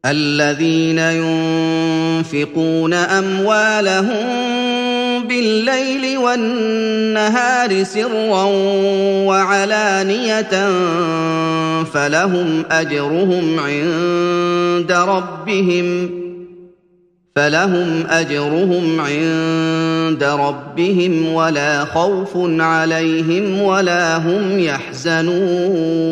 الذين ينفقون أموالهم بالليل والنهار سرا وعلانية فلهم أجرهم عند ربهم ولا خوف عليهم ولا هم يحزنون۔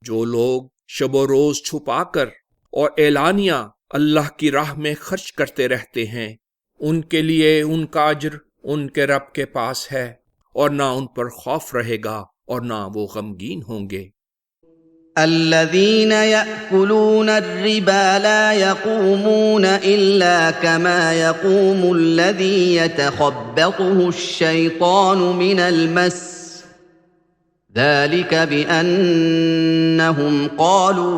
جو لوگ شب و روز چھپا کر اور اعلانیہ اللہ کی راہ میں خرچ کرتے رہتے ہیں، ان کے لیے ان کا اجر ان کے رب کے پاس ہے، اور نہ ان پر خوف رہے گا اور نہ وہ غمگین ہوں گے۔ الذين يأكلون الربا لا يقومون إلا كما يقوم الذي يتخبطه الشيطان من المس، ذلك بأنهم قالوا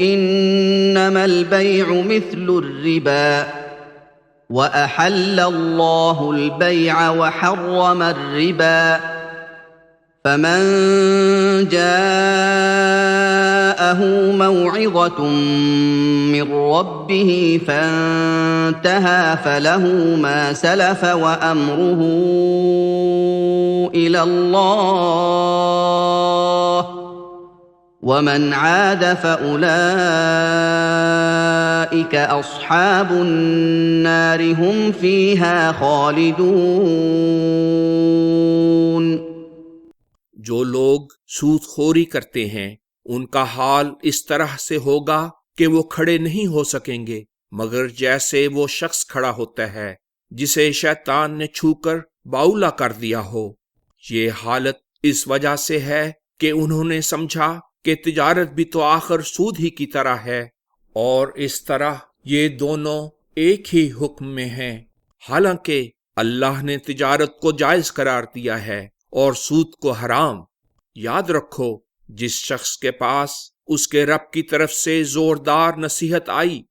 إنما البيع مثل الربا وأحل الله البيع وحرم الربا، فمن جاءه موعظة من ربه فانتهى فله ما سلف وأمره إلى الله ومن عاد فأولئك أصحاب النار هم فيها خالدون۔ جو لوگ سود خوری کرتے ہیں ان کا حال اس طرح سے ہوگا کہ وہ کھڑے نہیں ہو سکیں گے مگر جیسے وہ شخص کھڑا ہوتا ہے جسے شیطان نے چھو کر باولا کر دیا ہو۔ یہ حالت اس وجہ سے ہے کہ انہوں نے سمجھا کہ تجارت بھی تو آخر سود ہی کی طرح ہے، اور اس طرح یہ دونوں ایک ہی حکم میں ہیں، حالانکہ اللہ نے تجارت کو جائز قرار دیا ہے اور سود کو حرام۔ یاد رکھو، جس شخص کے پاس اس کے رب کی طرف سے زوردار نصیحت آئی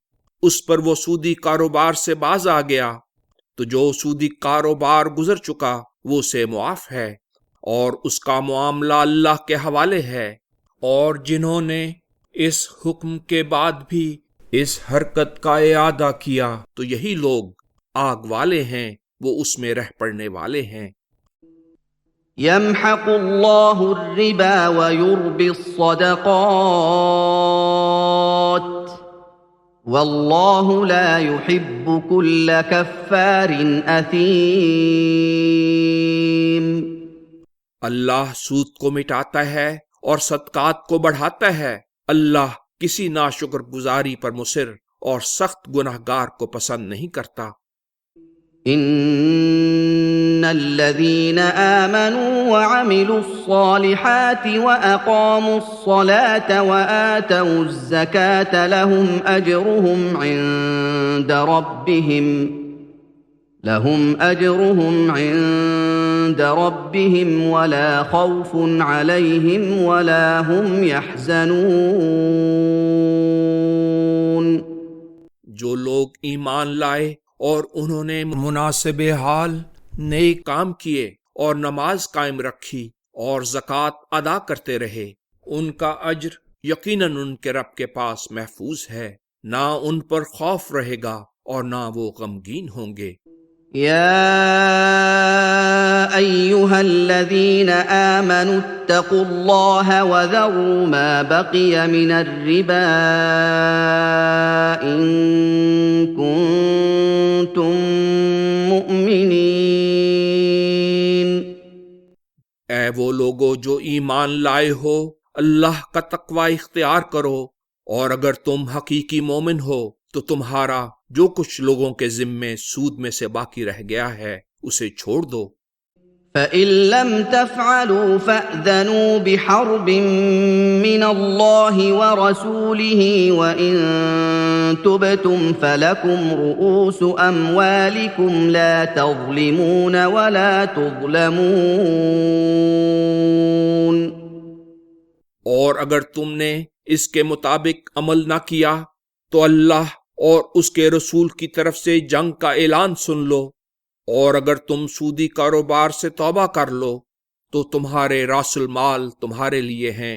اس پر وہ سودی کاروبار سے باز آ گیا، تو جو سودی کاروبار گزر چکا وہ اسے معاف ہے اور اس کا معاملہ اللہ کے حوالے ہے۔ اور جنہوں نے اس حکم کے بعد بھی اس حرکت کا اعادہ کیا تو یہی لوگ آگ والے ہیں، وہ اس میں رہ پڑنے والے ہیں۔ يمحق الله الربا ويربي الصدقات والله لا يحب كل كفار أثيم۔ اللہ سود کو مٹاتا ہے اور صدقات کو بڑھاتا ہے، اللہ کسی ناشکر گزاری پر مصر اور سخت گناہگار کو پسند نہیں کرتا۔ ان الذين آمنوا وعملوا الصالحات واقاموا الصلاة وآتوا الزكاة لهم اجرهم عند ربهم ولا خوف عليهم ولا هم يحزنون۔ جو لوگ ایمان لائے اور انہوں نے مناسب حال نیک کام کیے اور نماز قائم رکھی اور زکوٰۃ ادا کرتے رہے، ان کا اجر یقیناً ان کے رب کے پاس محفوظ ہے، نہ ان پر خوف رہے گا اور نہ وہ غمگین ہوں گے۔ يا أيها الذين آمنوا اتقوا الله وذروا ما بقي من الربا إن كنتم مؤمنين۔ اے وہ لوگو جو ایمان لائے ہو، اللہ کا تقوی اختیار کرو، اور اگر تم حقیقی مومن ہو تو تمہارا جو کچھ لوگوں کے ذمے سود میں سے باقی رہ گیا ہے اسے چھوڑ دو۔ فَإِن لَّمْ تَفْعَلُوا فَأْذَنُوا بِحَرْبٍ مِّنَ اللَّهِ وَرَسُولِهِ وَإِن تُبْتُمْ فَلَكُمْ رُءُوسُ أَمْوَالِكُمْ لَا تَظْلِمُونَ وَلَا تُظْلَمُونَ۔ اور اگر تم نے اس کے مطابق عمل نہ کیا تو اللہ اور اس کے رسول کی طرف سے جنگ کا اعلان سن لو، اور اگر تم سودی کاروبار سے توبہ کر لو تو تمہارے راس المال تمہارے لیے ہیں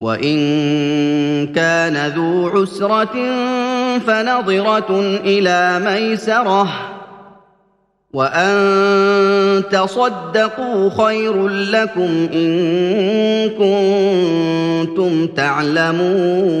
وإن كان ذو عسرة فنظرة إلى ميسرة وأن تصدقوا خير لكم إن كنتم تعلمون।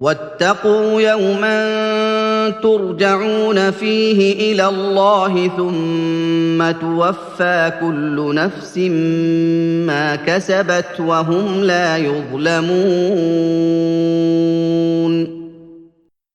واتقوا يوما ترجعون فيه إلى الله ثم توفى كل نفس ما كسبت وهم لا يظلمون।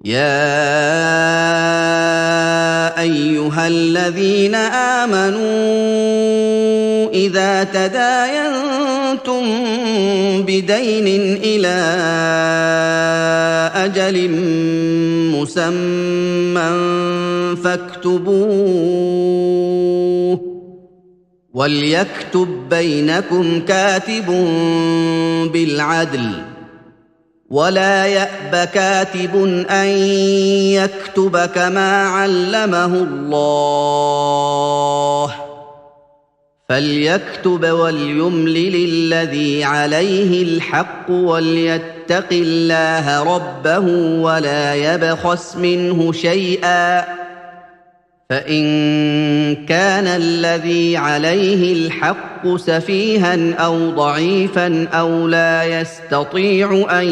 يا أيها الذين آمنوا إذا تداينتم بدين إلى أجل مسمى فاكتبوه وليكتب بينكم كاتب بالعدل ولا يأب كاتب أن يكتب كما علمه الله فليكتب وليملل الذي عليه الحق وليتق الله ربه ولا يبخس منه شيئا فإن كان الذي عليه الحق سفيها أو ضعيفا أو لا يستطيع أن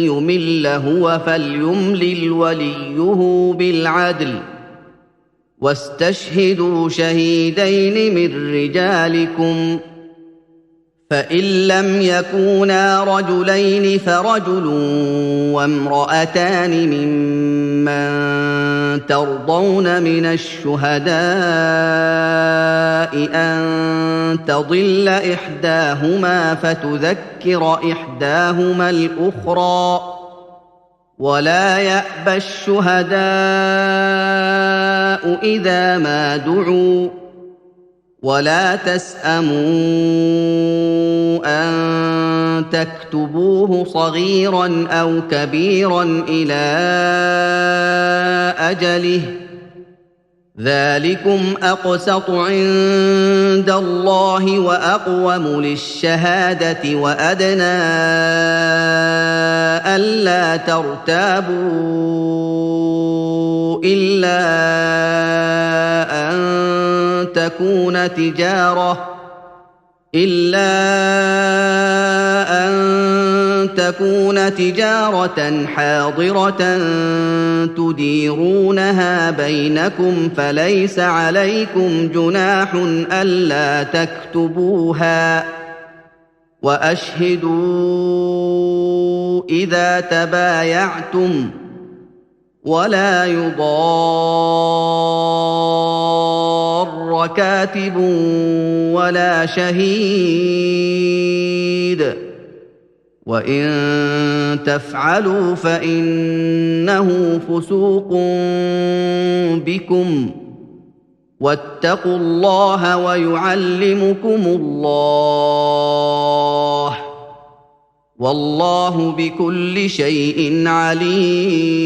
يمل هو فليملل وليه بالعدل واستشهدوا شهيدين من رجالكم فإن لم يكونا رجلين فرجل وامرأتان ممن ترضون من الشهداء أن تضل إحداهما فتذكر إحداهما الأخرى ولا يأبى الشهداء إذا ما دعوا ولا تسأموا أن تكتبوه صغيرا أو كبيرا إلى أجله ذلكم أقسط عند الله وأقوم للشهادة وأدنى ألا ترتابوا إلا أن تكون تجارة حاضرة تديرونها بينكم فليس عليكم جناح ألا تكتبوها وأشهدوا إذا تبايعتم ولا يضار كاتب ولا شهيد وإن تفعلوا فإنه فسوق بكم واتقوا الله ويعلمكم الله والله بكل شيء عليم।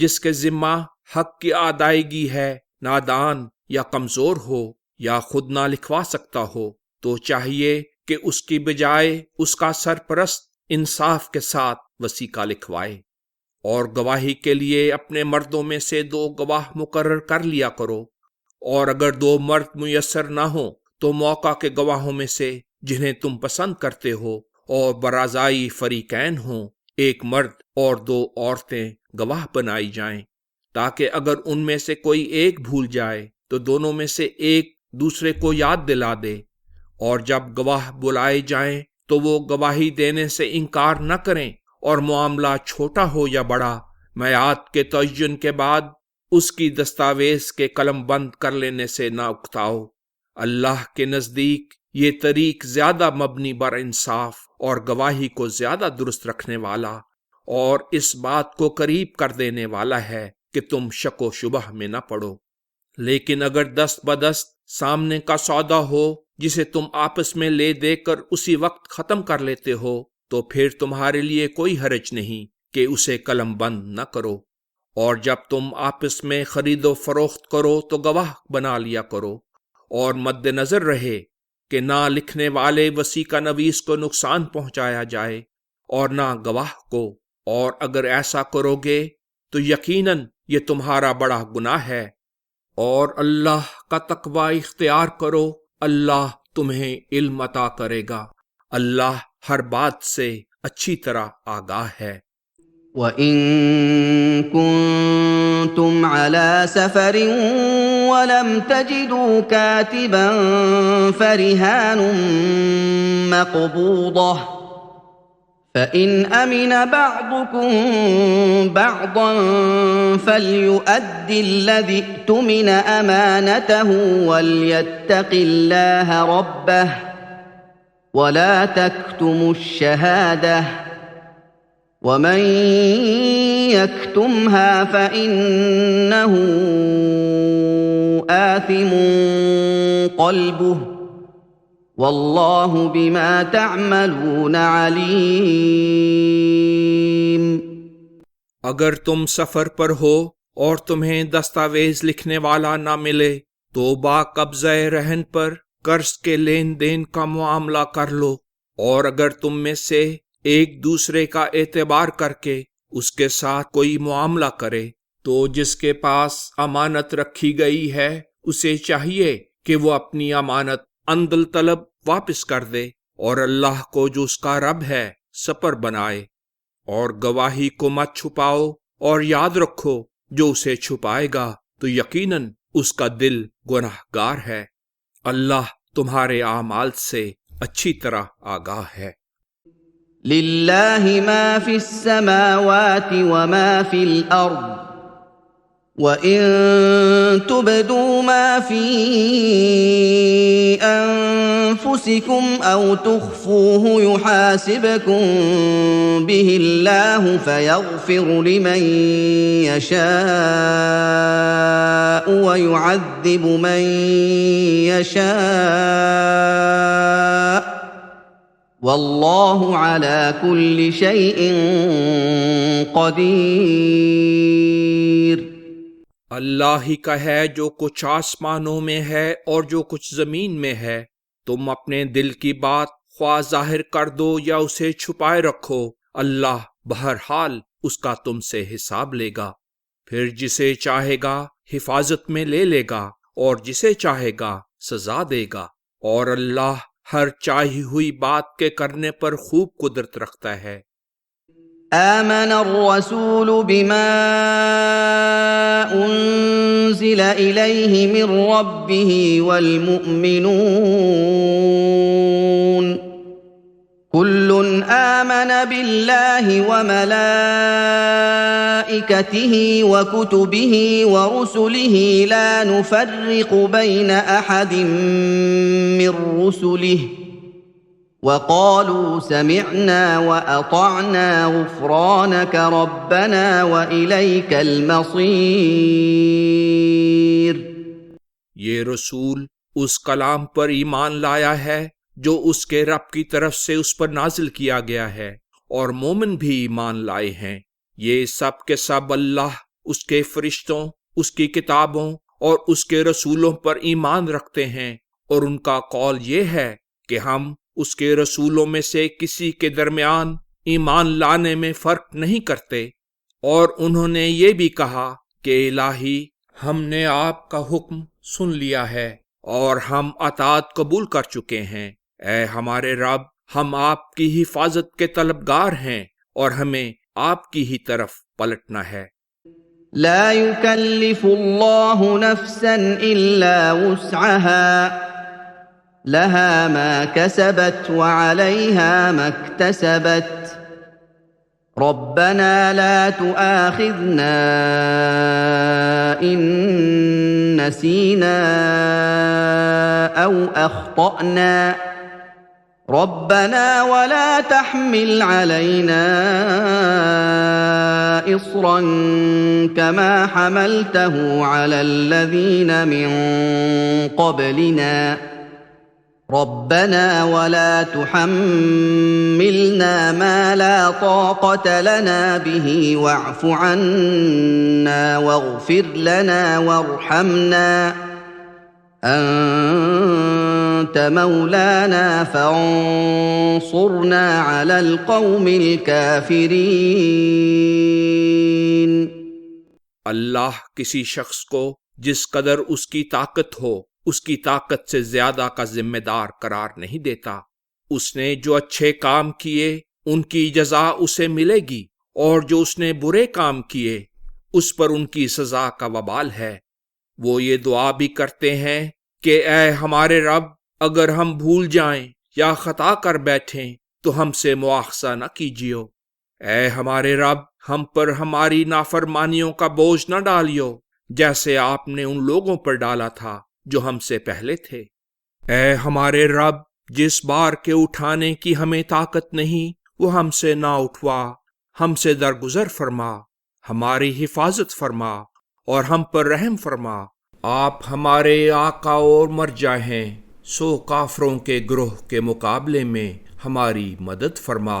جس کے ذمہ حق کی ادائیگی ہے نادان یا کمزور ہو یا خود نہ لکھوا سکتا ہو تو چاہیے کہ اس کی بجائے اس کا سرپرست انصاف کے ساتھ وثیقہ لکھوائے، اور گواہی کے لیے اپنے مردوں میں سے 2 گواہ مقرر کر لیا کرو، اور اگر 2 مرد میسر نہ ہوں تو موقع کے گواہوں میں سے جنہیں تم پسند کرتے ہو اور برازائی فریقین ہوں، 1 مرد اور 2 عورتیں گواہ بنائی جائیں، تاکہ اگر ان میں سے کوئی ایک بھول جائے تو دونوں میں سے ایک دوسرے کو یاد دلا دے، اور جب گواہ بلائے جائیں تو وہ گواہی دینے سے انکار نہ کریں، اور معاملہ چھوٹا ہو یا بڑا میعاد کے تعین کے بعد اس کی دستاویز کے قلم بند کر لینے سے نہ اکتاؤ۔ اللہ کے نزدیک یہ طریق زیادہ مبنی بر انصاف اور گواہی کو زیادہ درست رکھنے والا اور اس بات کو قریب کر دینے والا ہے کہ تم شک و شبہ میں نہ پڑو۔ لیکن اگر دست بدست سامنے کا سودا ہو جسے تم آپس میں لے دے کر اسی وقت ختم کر لیتے ہو تو پھر تمہارے لیے کوئی حرج نہیں کہ اسے قلم بند نہ کرو، اور جب تم آپس میں خرید و فروخت کرو تو گواہ بنا لیا کرو، اور مد نظر رہے کہ نہ لکھنے والے وثیقہ نویس کو نقصان پہنچایا جائے اور نہ گواہ کو، اور اگر ایسا کرو گے تو یقیناً یہ تمہارا بڑا گناہ ہے، اور اللہ کا تقوی اختیار کرو، اللہ تمہیں علم عطا کرے گا، اللہ ہر بات سے اچھی طرح آگاہ ہے۔ وَإِن كُنتُمْ عَلَى سَفَرٍ وَلَمْ تَجِدُوا كَاتِبًا فَرِهَانٌ مَّقْبُوضَةٌ فَإِنْ أَمِنَ بَعْضُكُمْ بَعْضًا فَلْيُؤَدِّ الَّذِي اؤْتُمِنَ أَمَانَتَهُ وَلْيَتَّقِ اللَّهَ رَبَّهُ وَلَا تَكْتُمُوا الشَّهَادَةَ وَمَن يَكْتُمْهَا فَإِنَّهُ آثِمٌ قَلْبُهُ وَاللَّهُ بِمَا تَعْمَلُونَ عَلِيمٌ۔ اگر تم سفر پر ہو اور تمہیں دستاویز لکھنے والا نہ ملے تو با قبضہ رہن پر قرض کے لین دین کا معاملہ کر لو، اور اگر تم میں سے ایک دوسرے کا اعتبار کر کے اس کے ساتھ کوئی معاملہ کرے تو جس کے پاس امانت رکھی گئی ہے اسے چاہیے کہ وہ اپنی امانت عند الطلب واپس کر دے، اور اللہ کو جو اس کا رب ہے سپر بنائے، اور گواہی کو مت چھپاؤ، اور یاد رکھو جو اسے چھپائے گا تو یقیناً اس کا دل گناہگار ہے، اللہ تمہارے اعمال سے اچھی طرح آگاہ ہے۔ لِلَّهِ مَا فِي السَّمَاوَاتِ وَمَا فِي الْأَرْضِ وَإِن تُبْدُوا مَا فِي أَنفُسِكُمْ أَوْ تُخْفُوهُ يُحَاسِبْكُم بِهِ اللَّهُ فَيَغْفِرُ لِمَن يَشَاءُ وَيُعَذِّبُ مَن يَشَاءُ وَاللَّهُ عَلَى كُلِّ شَيْءٍ قَدِيرٌ۔ اللہ ہی کا ہے جو کچھ آسمانوں میں ہے اور جو کچھ زمین میں ہے، تم اپنے دل کی بات خواہ ظاہر کر دو یا اسے چھپائے رکھو، اللہ بہرحال اس کا تم سے حساب لے گا، پھر جسے چاہے گا حفاظت میں لے لے گا اور جسے چاہے گا سزا دے گا، اور اللہ ہر چاہی ہوئی بات کے کرنے پر خوب قدرت رکھتا ہے۔ آمن الرسول بما أنزل إليه من ربه والمؤمنون كل آمن بالله وملائكته وكتبه ورسله لا نفرق بين أحد من رسله وقالوا سمعنا وأطعنا غفرانك ربنا وإليك المصير۔ یہ رسول اس کلام پر ایمان لایا ہے جو اس کے رب کی طرف سے اس پر نازل کیا گیا ہے، اور مومن بھی ایمان لائے ہیں، یہ سب کے سب اللہ اس کے فرشتوں، اس کی کتابوں اور اس کے رسولوں پر ایمان رکھتے ہیں، اور ان کا قول یہ ہے کہ ہم اس کے رسولوں میں سے کسی کے درمیان ایمان لانے میں فرق نہیں کرتے، اور انہوں نے یہ بھی کہا کہ الہی، ہم نے آپ کا حکم سن لیا ہے اور ہم اطاعت قبول کر چکے ہیں۔ اے ہمارے رب، ہم آپ کی حفاظت کے طلبگار ہیں اور ہمیں آپ کی ہی طرف پلٹنا ہے۔ لا يكلف الله نفسا إلا وسعها لها ما كسبت وعليها ما اكتسبت ربنا لا تؤاخذنا إن نسينا أو أخطأنا ربنا ولا تحمل علينا إصرا كما حملته على الذين من قبلنا ربنا ولا تحملنا ما لا طاقة لنا به واعف عنا واغفر لنا وارحمنا أنت مولانا فانصرنا على القوم الكافرين۔ اللہ کسی شخص کو جس قدر اس کی طاقت ہو اس کی طاقت سے زیادہ کا ذمہ دار قرار نہیں دیتا۔ اس نے جو اچھے کام کیے ان کی جزا اسے ملے گی، اور جو اس نے برے کام کیے اس پر ان کی سزا کا وبال ہے۔ وہ یہ دعا بھی کرتے ہیں کہ اے ہمارے رب، اگر ہم بھول جائیں یا خطا کر بیٹھیں تو ہم سے مواخذہ نہ کیجیو۔ اے ہمارے رب، ہم پر ہماری نافرمانیوں کا بوجھ نہ ڈالیو جیسے آپ نے ان لوگوں پر ڈالا تھا جو ہم سے پہلے تھے۔ اے ہمارے رب، جس بار کے اٹھانے کی ہمیں طاقت نہیں وہ ہم سے نہ اٹھوا، ہم سے درگزر فرما، ہماری حفاظت فرما اور ہم پر رحم فرما۔ آپ ہمارے آقا اور مرجع ہیں، سو کافروں کے گروہ کے مقابلے میں ہماری مدد فرما۔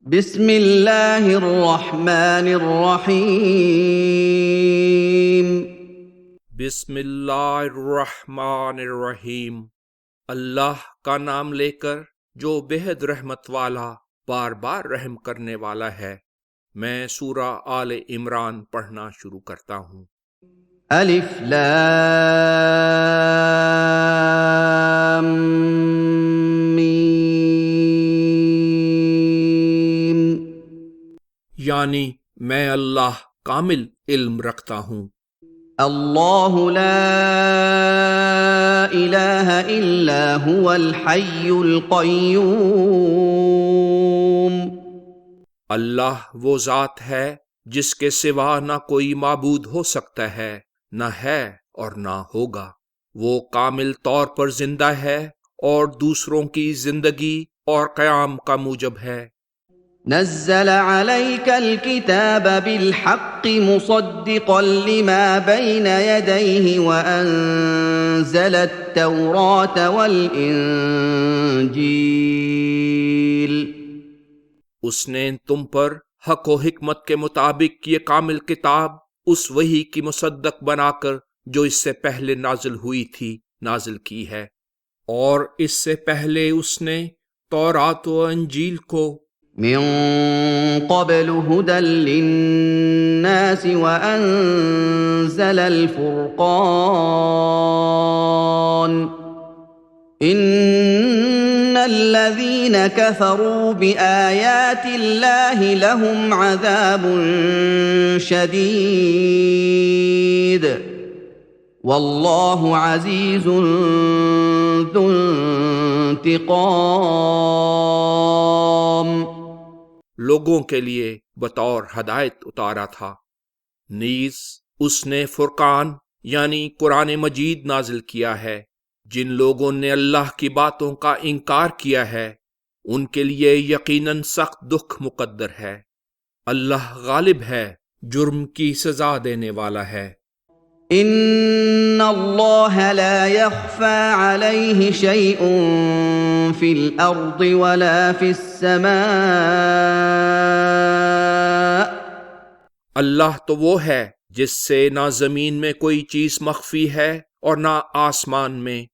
بسم اللہ الرحمن الرحیم۔ بسم اللہ الرحمن الرحیم، اللہ کا نام لے کر جو بےحد رحمت والا بار بار رحم کرنے والا ہے۔ میں سورہ آل عمران پڑھنا شروع کرتا ہوں۔ الف لام میم۔ یعنی میں اللہ کامل علم رکھتا ہوں۔ اللہ لا الہ الا هو الحی القیوم۔ اللہ وہ ذات ہے جس کے سوا نہ کوئی معبود ہو سکتا ہے، نہ ہے اور نہ ہوگا۔ وہ کامل طور پر زندہ ہے اور دوسروں کی زندگی اور قیام کا موجب ہے۔ نزل عليك الكتاب بالحق مصدقا لما بين يديه وأنزل التوراة والإنجيل۔ اس نے تم پر حق و حکمت کے مطابق یہ کامل کتاب اس وحی کی مصدق بنا کر جو اس سے پہلے نازل ہوئی تھی نازل کی ہے، اور اس سے پہلے اس نے تورات و انجیل کو من قبل هدى للناس وأنزل الفرقان إن الذين كفروا بآيات الله لهم عذاب شديد والله عزيز ذو انتقام۔ لوگوں کے لیے بطور ہدایت اتارا تھا، نیز اس نے فرقان یعنی قرآن مجید نازل کیا ہے۔ جن لوگوں نے اللہ کی باتوں کا انکار کیا ہے ان کے لیے یقیناً سخت دکھ مقدر ہے۔ اللہ غالب ہے، جرم کی سزا دینے والا ہے۔ ان اللہ لا يخفى عليه شيء في الارض ولا في السماء اللہ تو وہ ہے جس سے نہ زمین میں کوئی چیز مخفی ہے اور نہ آسمان میں۔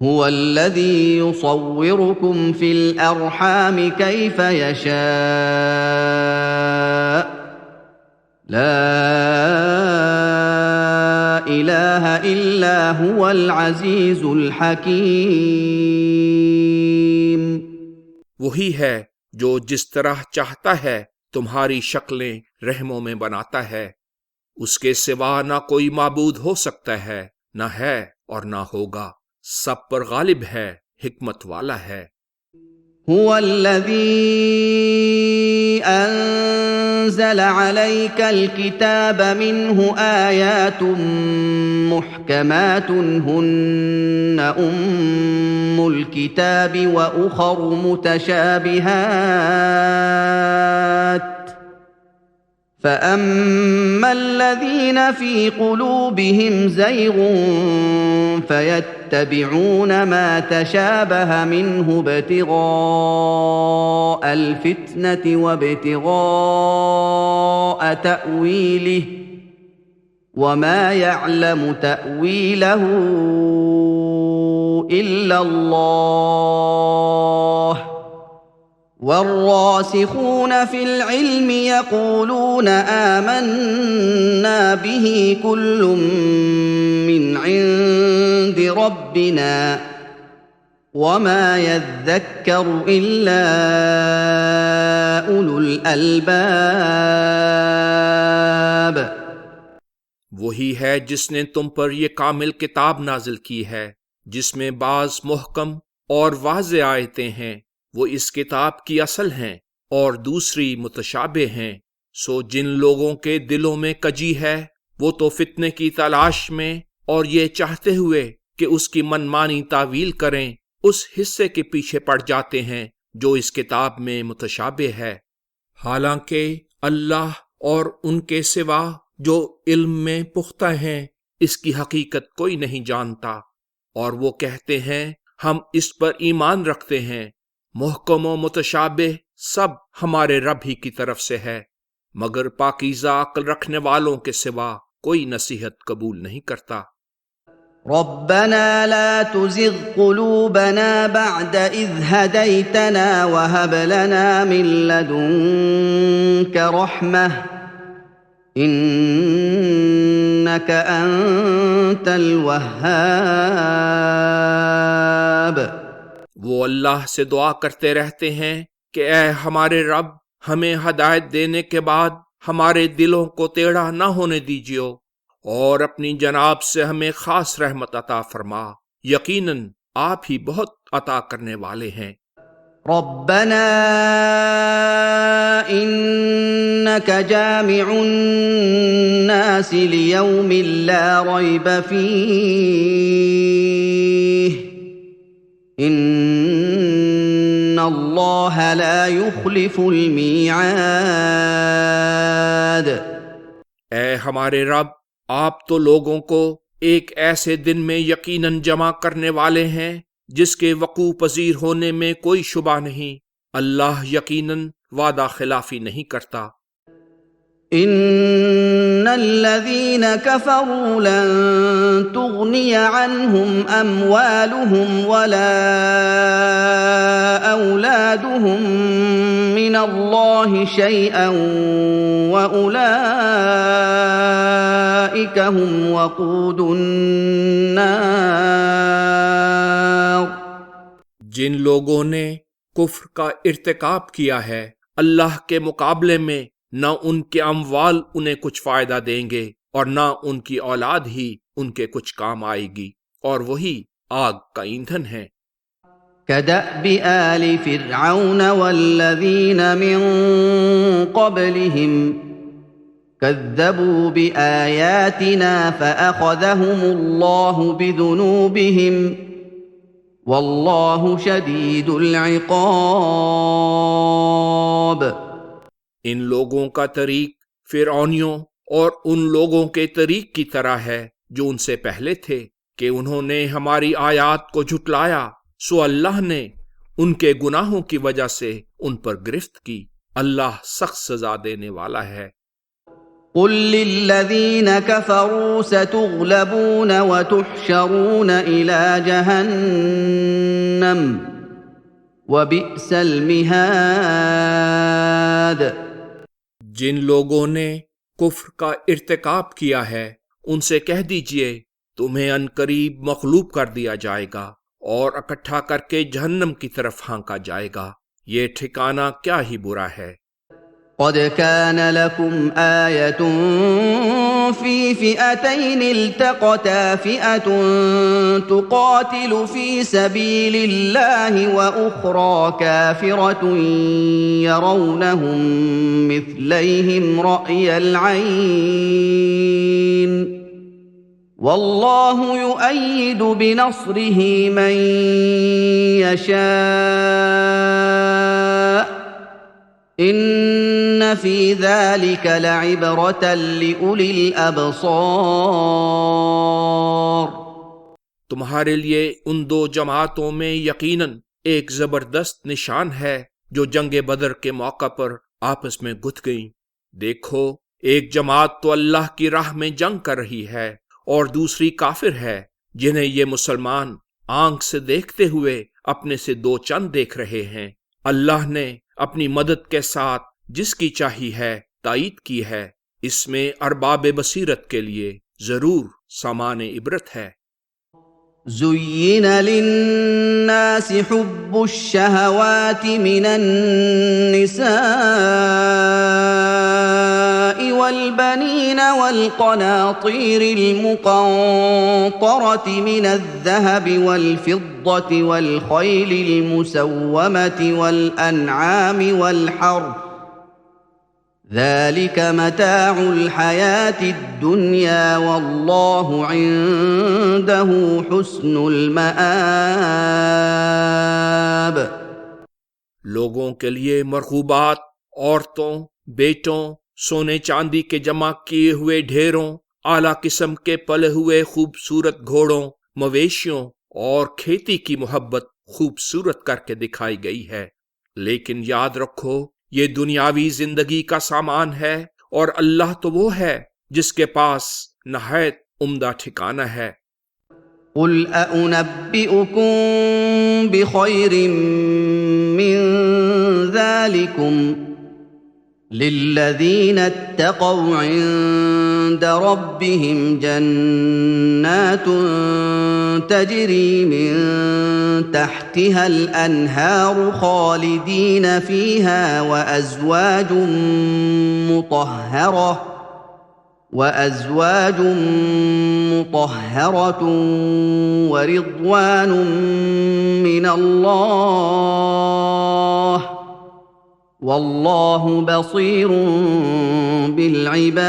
هو الذي يصوركم في الأرحام كيف يشاء لا إله إلا هو العزيز الحكيم۔ وہی ہے جو جس طرح چاہتا ہے تمہاری شکلیں رحموں میں بناتا ہے، اس کے سوا نہ کوئی معبود ہو سکتا ہے، نہ ہے اور نہ ہوگا، سب پر غالب ہے، حکمت والا ہے۔ هو الذي أنزل عليك الكتاب منه آيات محكمات هن أم الكتاب وأخر متشابهات فأما الذين في قلوبهم زيغ فيتبعون ما تشابه منه ابتغاء الفتنة وابتغاء تأويله وما يعلم تأويله إلا الله والراسخون في العلم يقولون آمنا به كل من عند ربنا وما يذكر إلا أولو الألباب۔ وہی ہے جس نے تم پر یہ کامل کتاب نازل کی ہے، جس میں بعض محکم اور واضح آیتیں ہیں، وہ اس کتاب کی اصل ہیں اور دوسری متشابہ ہیں، سو جن لوگوں کے دلوں میں کجی ہے وہ تو فتنے کی تلاش میں اور یہ چاہتے ہوئے کہ اس کی منمانی تعویل کریں اس حصے کے پیچھے پڑ جاتے ہیں جو اس کتاب میں متشابہ ہے، حالانکہ اللہ اور ان کے سوا جو علم میں پختہ ہیں اس کی حقیقت کوئی نہیں جانتا، اور وہ کہتے ہیں ہم اس پر ایمان رکھتے ہیں، محکم و متشابہ سب ہمارے رب ہی کی طرف سے ہے، مگر پاکیزہ عقل رکھنے والوں کے سوا کوئی نصیحت قبول نہیں کرتا۔ ربنا لا تزغ قلوبنا بعد إذ هديتنا وهب لنا من لدنك رحمة إنك أنت الوهاب۔ وہ اللہ سے دعا کرتے رہتے ہیں کہ اے ہمارے رب، ہمیں ہدایت دینے کے بعد ہمارے دلوں کو ٹیڑھا نہ ہونے دیجیو، اور اپنی جناب سے ہمیں خاص رحمت عطا فرما، یقیناً آپ ہی بہت عطا کرنے والے ہیں۔ ربنا إنك جامع الناس ليوم لا ريب فيه إن الله لا يخلف الميعاد۔ اے ہمارے رب، آپ تو لوگوں کو ایک ایسے دن میں یقیناً جمع کرنے والے ہیں جس کے وقوع پذیر ہونے میں کوئی شبہ نہیں، اللہ یقیناً وعدہ خلافی نہیں کرتا۔ ان الذين كفروا لن تغني عنهم اموالهم ولا اولادهم من الله شيئا واولئك هم وقود النار۔ جن لوگوں نے کفر کا ارتکاب کیا ہے، اللہ کے مقابلے میں نہ ان کے اموال انہیں کچھ فائدہ دیں گے اور نہ ان کی اولاد ہی ان کے کچھ کام آئے گی، اور وہی آگ کا ایندھن ہے۔ كدأب آل فرعون والذين من قبلهم كذبوا بآياتنا فأخذهم الله بذنوبهم والله شديد العقاب۔ ان لوگوں کا طریق فرعونیوں اور ان لوگوں کے طریق کی طرح ہے جو ان سے پہلے تھے کہ انہوں نے ہماری آیات کو جھٹلایا، سو اللہ نے ان کے گناہوں کی وجہ سے ان پر گرفت کی، اللہ سخت سزا دینے والا ہے۔ قل للذين كفروا ستغلبون وتحشرون إلى جهنم وبئس المہاد۔ جن لوگوں نے کفر کا ارتکاب کیا ہے ان سے کہہ دیجئے تمہیں عنقریب مغلوب کر دیا جائے گا اور اکٹھا کر کے جہنم کی طرف ہانکا جائے گا، یہ ٹھکانہ کیا ہی برا ہے۔ قد كان لكم آية في فئتين التقتا فئة تقاتل في سبيل الله وأخرى كافرة يرونهم مثليهم رأي العين والله يؤيد بنصره من يشاء ان فی ذلک لعبرۃ لأولی الابصار۔ تمہارے لیے ان دو جماعتوں میں یقیناً ایک زبردست نشان ہے جو جنگ بدر کے موقع پر آپس میں گتھ گئیں۔ دیکھو ایک جماعت تو اللہ کی راہ میں جنگ کر رہی ہے اور دوسری کافر ہے جنہیں یہ مسلمان آنکھ سے دیکھتے ہوئے اپنے سے دو چند دیکھ رہے ہیں۔ اللہ نے اپنی مدد کے ساتھ جس کی چاہی ہے تائید کی ہے، اس میں ارباب بصیرت کے لیے ضرور سامان عبرت ہے۔ زُيِّنَ لِلنَّاسِ حُبُّ الشَّهَوَاتِ مِنَ النِّسَاءِ وَالْبَنِينَ وَالْقَنَاطِيرِ الْمُقَنطَرَةِ مِنَ الذَّهَبِ وَالْفِضَّةِ وَالْخَيْلِ الْمُسَوَّمَةِ وَالْأَنْعَامِ وَالْحَرْثِ ذَلِكَ مَتَاعُ الْحَيَاةِ الدُّنْيَا وَاللَّهُ عِندَهُ حُسْنُ الْمَآبِ۔ لوگوں کے لیے مرغوبات، عورتوں، بیٹوں، سونے چاندی کے جمع کیے ہوئے ڈھیروں، اعلیٰ قسم کے پلے ہوئے خوبصورت گھوڑوں، مویشیوں اور کھیتی کی محبت خوبصورت کر کے دکھائی گئی ہے، لیکن یاد رکھو یہ دنیاوی زندگی کا سامان ہے اور اللہ تو وہ ہے جس کے پاس نہایت عمدہ ٹھکانہ ہے۔ قل أأنبئكم بخير من ذلكم للذين اتقوا عند ربهم جنات تجري من تحتها الأنهار خالدين فيها وأزواج مطهرة ورضوان من الله واللہ بصیر بالعباد۔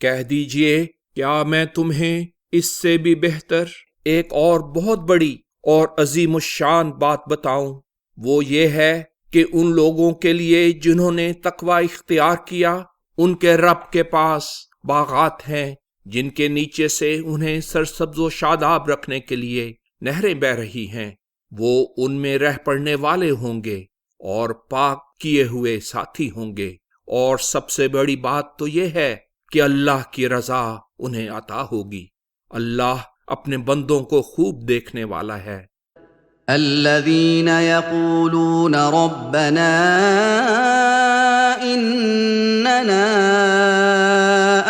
کہہ دیجئے کیا میں تمہیں اس سے بھی بہتر ایک اور بہت بڑی اور عظیم الشان بات بتاؤں؟ وہ یہ ہے کہ ان لوگوں کے لیے جنہوں نے تقوی اختیار کیا ان کے رب کے پاس باغات ہیں جن کے نیچے سے انہیں سرسبز و شاداب رکھنے کے لیے نہریں بہہ رہی ہیں، وہ ان میں رہ پڑنے والے ہوں گے اور پاک کیے ہوئے ساتھی ہوں گے، اور سب سے بڑی بات تو یہ ہے کہ اللہ کی رضا انہیں عطا ہوگی۔ اللہ اپنے بندوں کو خوب دیکھنے والا ہے۔ الذين يقولون ربنا إننا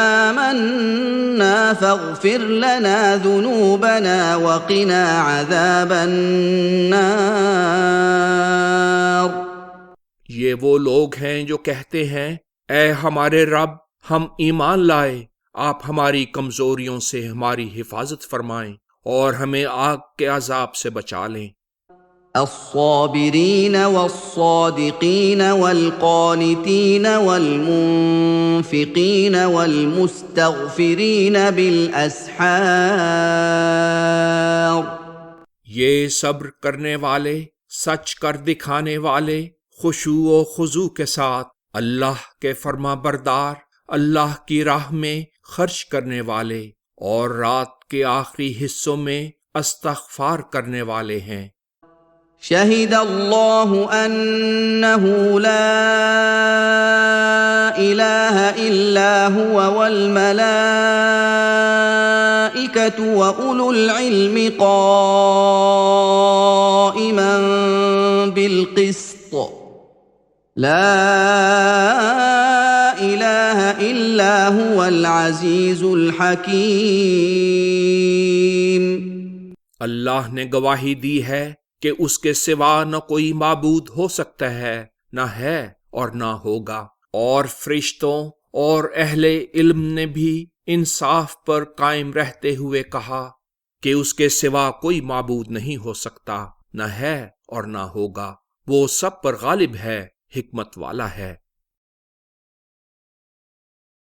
آمنا فاغفر لنا ذنوبنا وقنا عذاب النار۔ یہ وہ لوگ ہیں جو کہتے ہیں اے ہمارے رب ہم ایمان لائے، آپ ہماری کمزوریوں سے ہماری حفاظت فرمائیں اور ہمیں آگ کے عذاب سے بچا لیں۔ الصابرین والصادقین والقانتین والمنفقین والمستغفرین بالاسحار۔ یہ صبر کرنے والے، سچ کر دکھانے والے، خشوع و خضوع کے ساتھ اللہ کے فرما بردار، اللہ کی راہ میں خرچ کرنے والے اور رات کے آخری حصوں میں استغفار کرنے والے ہیں۔ شہد اللہ انہ لا إله إلا هو والملائكة وأولو العلم قائما بالقسط لا إله إلا هو العزيز الحكيم۔ اللہ نے گواہی دی ہے کہ اس کے سوا نہ کوئی معبود ہو سکتا ہے، نہ ہے اور نہ ہوگا، اور فرشتوں اور اہل علم نے بھی انصاف پر قائم رہتے ہوئے کہا کہ اس کے سوا کوئی معبود نہیں ہو سکتا، نہ ہے اور نہ ہوگا، وہ سب پر غالب ہے، حکمت والا ہے۔